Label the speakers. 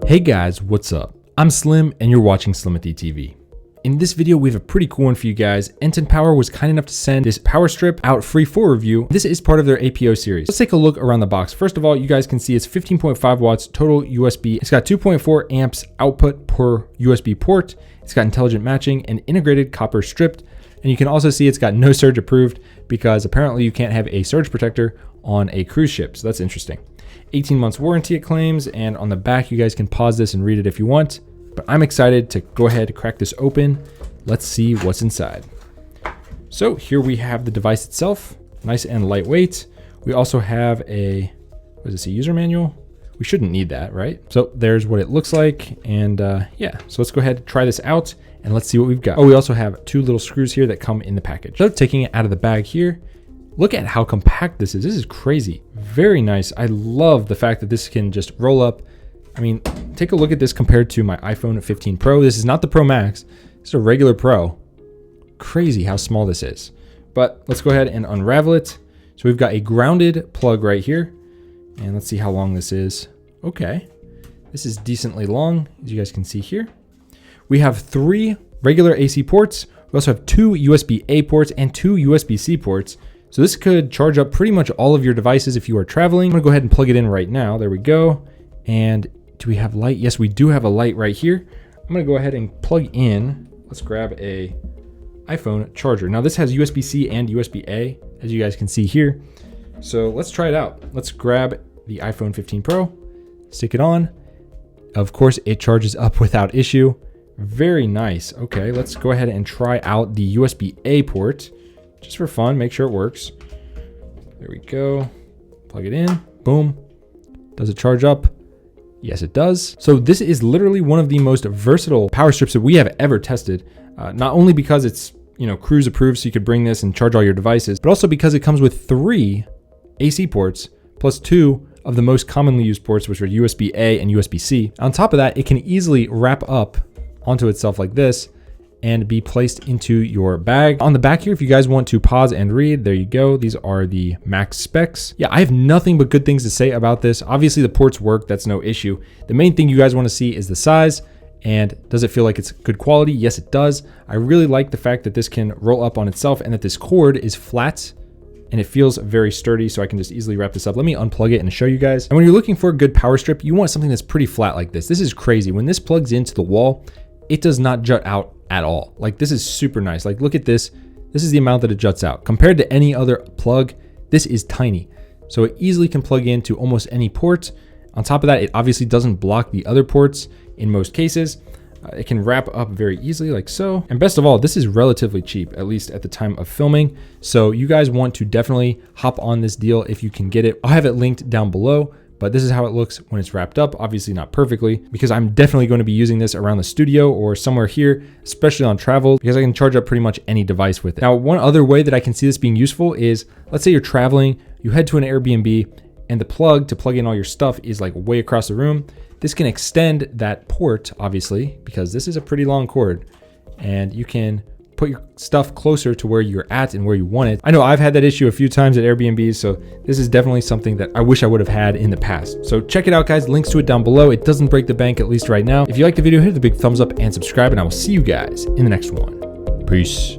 Speaker 1: Hey guys, what's up? I'm Slim and you're watching Slimothy TV. In this video, we have a pretty cool one for you guys. NTONPOWER was kind enough to send this power strip out free for review. This is part of their APO series. Let's take a look around the box. First of all, you guys can see it's 15.5 watts total USB. It's got 2.4 amps output per USB port. It's got intelligent matching and integrated copper stripped. And you can also see it's got no surge approved because apparently you can't have a surge protector on a cruise ship. So that's interesting. 18 months warranty it claims, and on the back you guys can pause this and read it if you want, but I'm excited to go ahead and crack this open. Let's see what's inside. So here we have the device itself, nice and lightweight. We also have a, what is this, a user manual? We shouldn't need that, right? So there's what it looks like, and yeah, so let's go ahead and try this out and let's see what we've got. Oh, we also have two little screws here that come in the package. So taking it out of the bag here, look at how compact this is. This is crazy. Very nice. I love the fact that this can just roll up. I mean, take a look at this compared to my iPhone 15 Pro. This is not the Pro Max. It's a regular Pro. Crazy how small this is. But let's go ahead and unravel it. So we've got a grounded plug right here. And let's see how long this is. Okay. This is decently long, as you guys can see here. We have 3 regular AC ports. We also have 2 USB-A ports and 2 USB C ports. So this could charge up pretty much all of your devices if you are traveling. I'm gonna go ahead and plug it in right now. There we go. And do we have light? Yes, we do have a light right here. I'm gonna go ahead and plug in. Let's grab a iPhone charger. Now this has USB-C and USB-A, as you guys can see here. So let's try it out. Let's grab the iPhone 15 Pro, stick it on. Of course, it charges up without issue. Very nice. Okay, let's go ahead and try out the USB-A port. Just for fun, make sure it works. There we go. Plug it in, boom. Does it charge up? Yes, it does. So this is literally one of the most versatile power strips that we have ever tested. Not only because it's, cruise approved, so you could bring this and charge all your devices, but also because it comes with 3 AC ports plus 2 of the most commonly used ports, which are USB-A and USB-C. On top of that, it can easily wrap up onto itself like this and be placed into your bag. On the back here, if you guys want to pause and read, there you go. These are the max specs. Yeah, I have nothing but good things to say about this. Obviously the ports work, that's no issue. The main thing you guys wanna see is the size, and does it feel like it's good quality? Yes, it does. I really like the fact that this can roll up on itself and that this cord is flat and it feels very sturdy, so I can just easily wrap this up. Let me unplug it and show you guys. And when you're looking for a good power strip, you want something that's pretty flat like this. This is crazy. When this plugs into the wall, it does not jut out at all. Like, this is super nice. Like, look at this. This is the amount that it juts out. Compared to any other plug, this is tiny. So it easily can plug into almost any port. On top of that, it obviously doesn't block the other ports in most cases. It can wrap up very easily like so. And best of all, this is relatively cheap, at least at the time of filming. So you guys want to definitely hop on this deal if you can get it. I'll have it linked down below. But this is how it looks when it's wrapped up. Obviously not perfectly, because I'm definitely going to be using this around the studio or somewhere here, especially on travel, because I can charge up pretty much any device with it. Now, one other way that I can see this being useful is, let's say you're traveling, you head to an Airbnb, and the plug to plug in all your stuff is like way across the room. This can extend that port, obviously, because this is a pretty long cord, and you can put your stuff closer to where you're at and where you want it. I know I've had that issue a few times at Airbnbs, so this is definitely something that I wish I would have had in the past. So check it out, guys. Links to it down below. It doesn't break the bank, at least right now. If you like the video, hit the big thumbs up and subscribe, and I will see you guys in the next one. Peace.